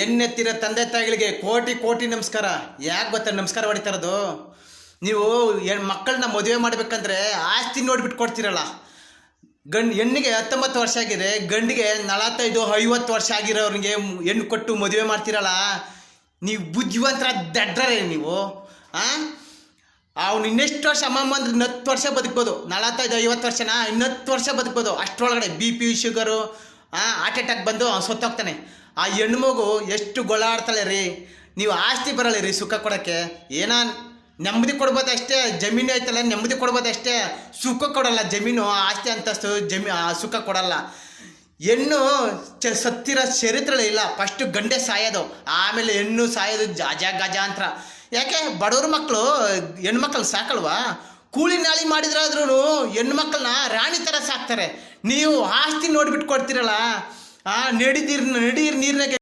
ಎನ್ನೆತ್ತಿರ ತಂದೆ ತಾಯಿಗಳಿಗೆ ಕೋಟಿ ಕೋಟಿ ನಮಸ್ಕಾರ. ಯಾಕೆ ಗೊತ್ತಾ ನಮಸ್ಕಾರ ಹೊಡಿತಾ ಇರೋದು? ನೀವು ಮಕ್ಕಳನ್ನ ಮದುವೆ ಮಾಡ್ಬೇಕಂದ್ರೆ ಆಸ್ತಿ ನೋಡ್ಬಿಟ್ಟು ಕೊಡ್ತೀರಲ್ಲ. ಹೆಣ್ಣಿಗೆ 19 ವರ್ಷ ಆಗಿದೆ, ಗಂಡಿಗೆ 45-50 ವರ್ಷ ಆಗಿರೋರಿಗೆ ಹೆಣ್ಣು ಕೊಟ್ಟು ಮದುವೆ ಮಾಡ್ತೀರಲ್ಲ. ನೀವು ಬುದ್ಧಿವಂತರ ದಡ್ಡರೇ ನೀವು. ಅವ್ನು ಇನ್ನೆಷ್ಟು ವರ್ಷ ಅಮ್ಮಮ್ಮ ಅಂದ್ರೆ 10 ವರ್ಷ ಬದುಕ್ಬೋದು. 45-50 ವರ್ಷನ 10 ವರ್ಷ ಬದುಕ್ಬೋದು. ಅಷ್ಟರೊಳಗಡೆ BP ಶುಗರು ಹಾರ್ಟ್ ಅಟ್ಯಾಕ್ ಬಂದು ಅವ್ನು ಸತ್ತೋಗ್ತಾನೆ. ಆ ಹೆಣ್ಣು ಮಗು ಎಷ್ಟು ಗೊಳಾಡ್ತಾಳೆ ರೀ. ನೀವು ಆಸ್ತಿ ಬರಲ್ಲ ರೀ ಸುಖ ಕೊಡೋಕ್ಕೆ. ಏನೋ ನೆಮ್ಮದಿ ಕೊಡ್ಬೋದು ಅಷ್ಟೇ. ಜಮೀನು ಐತಲ್ಲ, ನೆಮ್ಮದಿ ಕೊಡ್ಬೋದು ಅಷ್ಟೇ, ಸುಖ ಕೊಡಲ್ಲ. ಜಮೀನು ಆಸ್ತಿ ಅಂತಸ್ತು ಸುಖ ಕೊಡಲ್ಲ. ಹೆಣ್ಣು ಸತ್ತಿರೋ ಚರಿತ್ರೆ ಇಲ್ಲ. ಫಸ್ಟು ಗಂಡೆ ಸಾಯೋದು, ಆಮೇಲೆ ಹೆಣ್ಣು ಸಾಯೋದು ಗಜಾಂತರ. ಯಾಕೆ ಬಡವ್ರ ಮಕ್ಕಳು ಹೆಣ್ಮಕ್ಳು ಸಾಕಲ್ವಾ? ಕೂಲಿ ನಾಳಿ ಮಾಡಿದ್ರಾದ್ರೂ ಹೆಣ್ಮಕ್ಳನ್ನ ರಾಣಿ ಥರ ಸಾಕ್ತಾರೆ. ನೀವು ಆಸ್ತಿ ನೋಡ್ಬಿಟ್ಟು ಕೊಡ್ತೀರಲ್ಲ. ನಡೀರ್ ನೀರಿನಾಗೆ